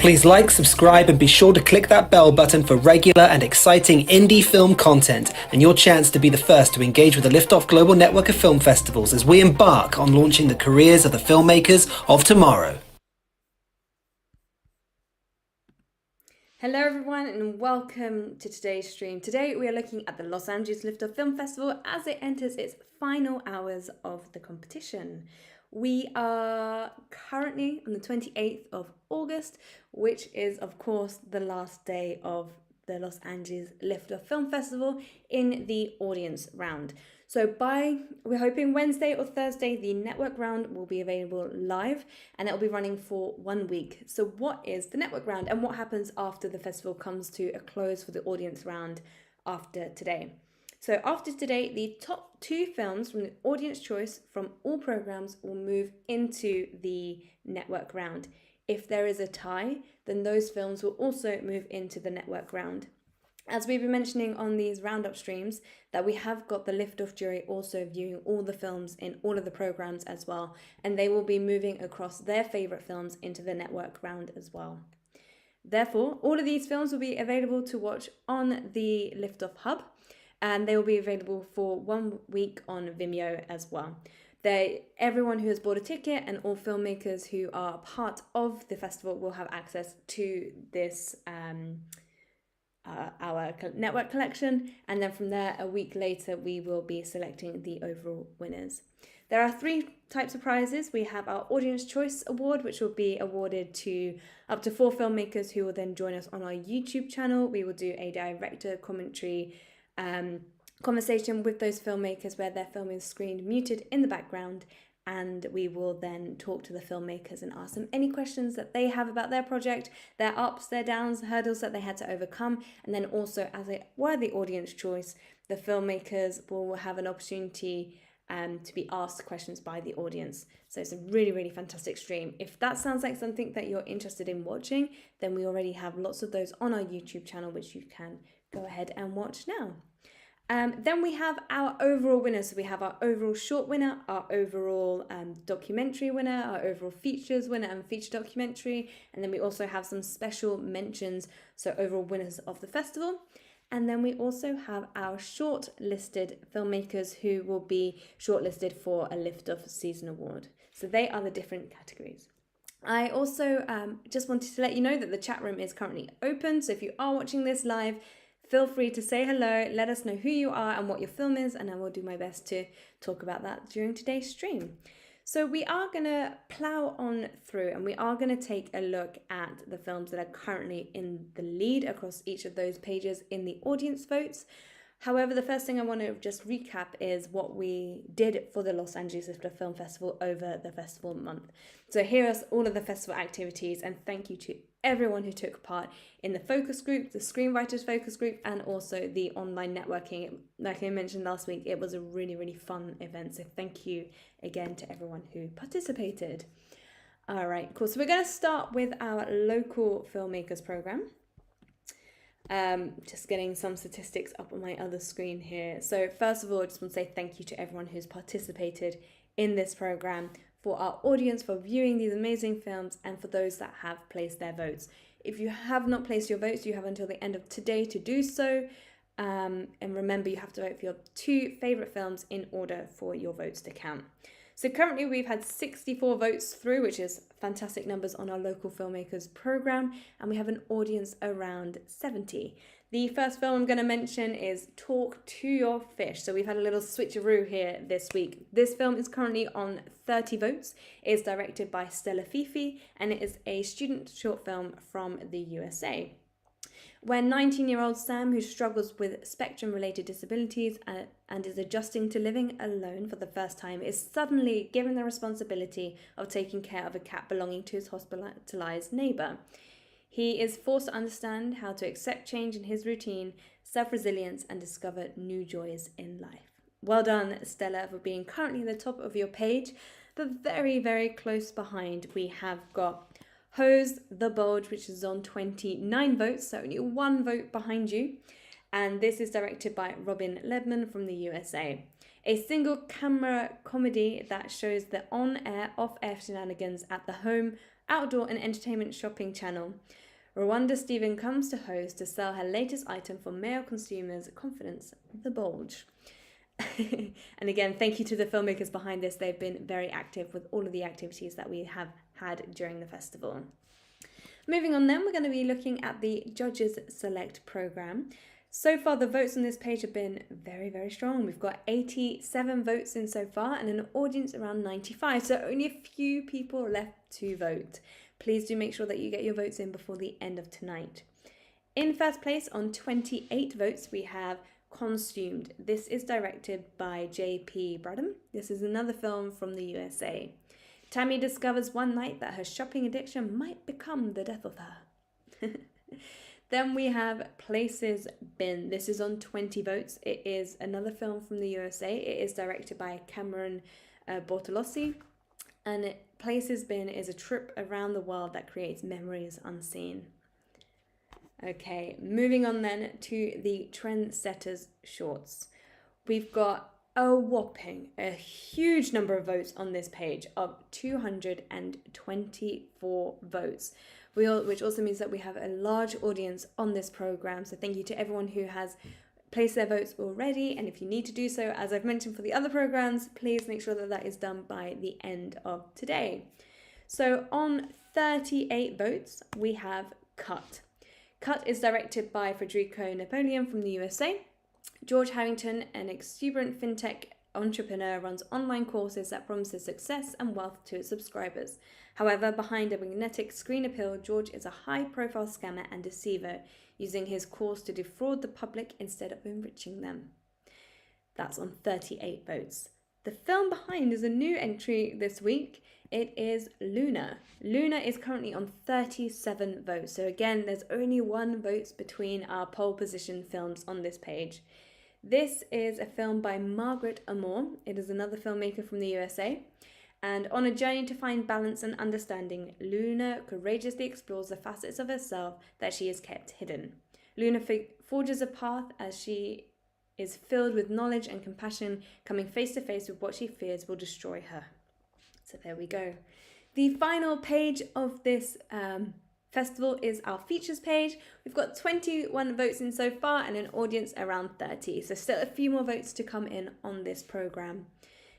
Please like, subscribe, and be sure to click that bell button for regular and exciting indie film content and your chance to be the first to engage with the Liftoff Global Network of Film Festivals as we embark on launching the careers of the filmmakers of tomorrow. Hello everyone and welcome to today's stream. Today we are looking at the Los Angeles Liftoff Film Festival as it enters its final hours of the competition. We are currently on the 28th of August, which is of course the last day of the Los Angeles Liftoff Film Festival in the audience round. So we're hoping Wednesday or Thursday, the network round will be available live and it will be running for 1 week. So what is the network round and what happens after the festival comes to a close for the audience round after today? So after today, the top 2 films from the audience choice from all programs will move into the network round. If there is a tie, then those films will also move into the network round. As we've been mentioning on these roundup streams, that we have got the Liftoff jury also viewing all the films in all of the programs as well, and they will be moving across their favourite films into the network round as well. Therefore, all of these films will be available to watch on the Liftoff Hub, and they will be available for 1 week on Vimeo as well. Everyone who has bought a ticket and all filmmakers who are part of the festival will have access to this our network collection, and then from there a week later we will be selecting the overall winners. There are 3 types of prizes. We have our Audience Choice Award, which will be awarded to up to 4 filmmakers who will then join us on our YouTube channel. We will do a director commentary conversation with those filmmakers where their film is screened muted in the background, and we will then talk to the filmmakers and ask them any questions that they have about their project, their ups, their downs, hurdles that they had to overcome. And then also, as a worthy audience choice, the filmmakers will have an opportunity to be asked questions by the audience. So it's a really, really fantastic stream. If that sounds like something that you're interested in watching, then we already have lots of those on our YouTube channel, which you can go ahead and watch now. Then we have our overall winners. So we have our overall short winner, our overall documentary winner, our overall features winner and feature documentary. And then we also have some special mentions, so overall winners of the festival. And then we also have our shortlisted filmmakers who will be shortlisted for a Liftoff Season Award. So they are the different categories. I also just wanted to let you know that the chat room is currently open. So if you are watching this live, feel free to say hello, let us know who you are and what your film is, and I will do my best to talk about that during today's stream. So we are going to plow on through and we are going to take a look at the films that are currently in the lead across each of those pages in the audience votes. However, the first thing I want to just recap is what we did for the Los Angeles Liftoff Film Festival over the festival month. So here are all of the festival activities, and thank you to everyone who took part in the focus group, the screenwriters focus group, and also the online networking. Like I mentioned last week, it was a really, really fun event. So thank you again to everyone who participated. All right, cool. So we're going to start with our local filmmakers program. Just getting some statistics up on my other screen here. So first of all, I just want to say thank you to everyone who's participated in this program, for our audience for viewing these amazing films, and for those that have placed their votes. If you have not placed your votes, you have until the end of today to do so. And remember, you have to vote for your 2 favourite films in order for your votes to count. So currently we've had 64 votes through, which is fantastic numbers on our local filmmakers program, and we have an audience around 70. The first film I'm going to mention is Talk to Your Fish. So we've had a little switcheroo here this week. This film is currently on 30 votes. It's directed by Stella Fifi, and it is a student short film from the USA. Where 19-year-old Sam, who struggles with spectrum-related disabilities and is adjusting to living alone for the first time, is suddenly given the responsibility of taking care of a cat belonging to his hospitalized neighbor. He is forced to understand how to accept change in his routine, self-resilience, and discover new joys in life. Well done, Stella, for being currently at the top of your page. But very, very close behind, we have got Hose the Bulge, which is on 29 votes, so only 1 vote behind you. And this is directed by Robin Lebman from the USA. a single camera comedy that shows the on-air, off-air shenanigans at the home, outdoor and entertainment shopping channel. Rwanda Stephen comes to host to sell her latest item for male consumers' confidence, the bulge. And again, thank you to the filmmakers behind this. They've been very active with all of the activities that we have had during the festival. Moving on then, we're going to be looking at the Judges Select programme. So far, the votes on this page have been very, very strong. We've got 87 votes in so far and an audience around 95, so only a few people left to vote. Please do make sure that you get your votes in before the end of tonight. In first place on 28 votes, we have Consumed. This is directed by J.P. Bradham. This is another film from the USA. Tammy discovers one night that her shopping addiction might become the death of her. Then we have Places Bin. This is on 20 votes. It is another film from the USA. It is directed by Cameron Bortolossi. And Places Bin is a trip around the world that creates memories unseen. Okay, moving on then to the Trendsetters shorts. We've got a huge number of votes on this page of 224 votes, which also means that we have a large audience on this program. So thank you to everyone who has placed their votes already. And if you need to do so, as I've mentioned for the other programs, please make sure that that is done by the end of today. So on 38 votes, we have Cut. Cut is directed by Federico Napoleon from the USA. George Harrington, an exuberant fintech entrepreneur, runs online courses that promises success and wealth to its subscribers. However, behind a magnetic screen appeal, George is a high-profile scammer and deceiver, using his course to defraud the public instead of enriching them. That's on 38 votes. The film behind is a new entry this week. It is Luna. Luna is currently on 37 votes. So again, there's only one vote between our pole position films on this page. This is a film by Margaret Amor. It is another filmmaker from the USA. And on a journey to find balance and understanding, Luna courageously explores the facets of herself that she has kept hidden. Luna forges a path as she is filled with knowledge and compassion, coming face to face with what she fears will destroy her. So there we go. The final page of this festival is our features page. We've got 21 votes in so far and an audience around 30. So still a few more votes to come in on this programme.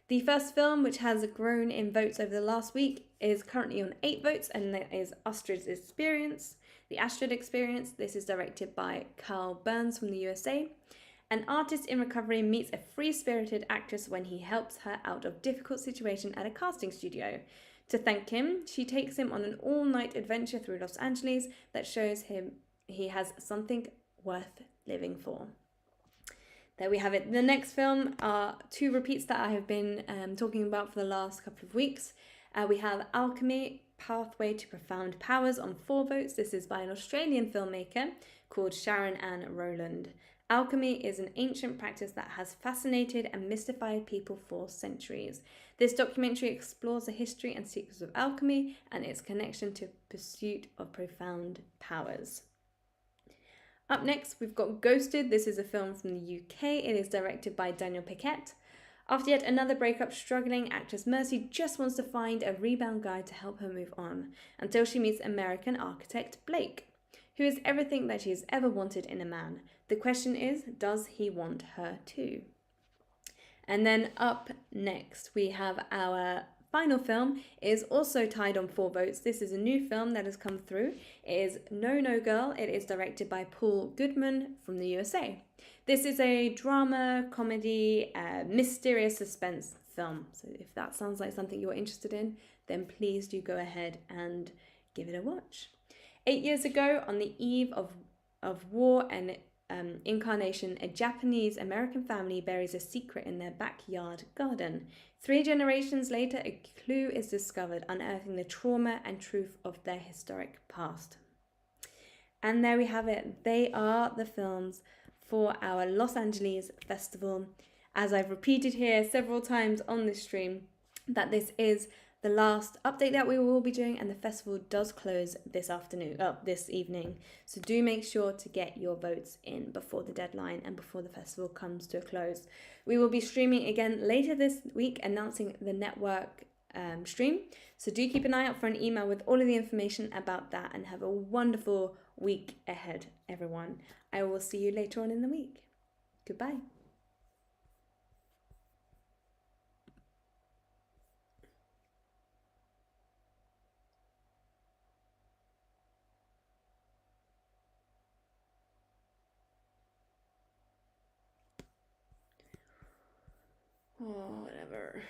The first film, which has grown in votes over the last week, is currently on 8 votes, and that is Astrid's Experience. The Astrid Experience. This is directed by Carl Burns from the USA. An artist in recovery meets a free-spirited actress when he helps her out of a difficult situation at a casting studio. To thank him, she takes him on an all-night adventure through Los Angeles that shows him he has something worth living for. There we have it. The next film are 2 repeats that I have been talking about for the last couple of weeks. We have Alchemy, Pathway to Profound Powers on 4 votes. This is by an Australian filmmaker called Sharon Ann Rowland. Alchemy is an ancient practice that has fascinated and mystified people for centuries. This documentary explores the history and secrets of alchemy and its connection to pursuit of profound powers. Up next, we've got Ghosted. This is a film from the UK. It is directed by Daniel Paquette. After yet another breakup, struggling actress Mercy just wants to find a rebound guy to help her move on, until she meets American architect Blake, who is everything that she has ever wanted in a man. The question is, does he want her too? And then up next, we have our final film. It is also tied on 4 votes. This is a new film that has come through. It is No No Girl. It is directed by Paul Goodman from the USA. This is a drama, comedy, mysterious suspense film. So if that sounds like something you're interested in, then please do go ahead and give it a watch. 8 years ago, on the eve of war and incarnation, a Japanese-American family buries a secret in their backyard garden. 3 generations later, a clue is discovered, unearthing the trauma and truth of their historic past. And there we have it. They are the films for our Los Angeles Festival. As I've repeated here several times on this stream, that this is the last update that we will be doing, and the festival does close this evening. So do make sure to get your votes in before the deadline and before the festival comes to a close. We will be streaming again later this week, announcing the network stream. So do keep an eye out for an email with all of the information about that, and have a wonderful week ahead, everyone. I will see you later on in the week. Goodbye. Oh, whatever.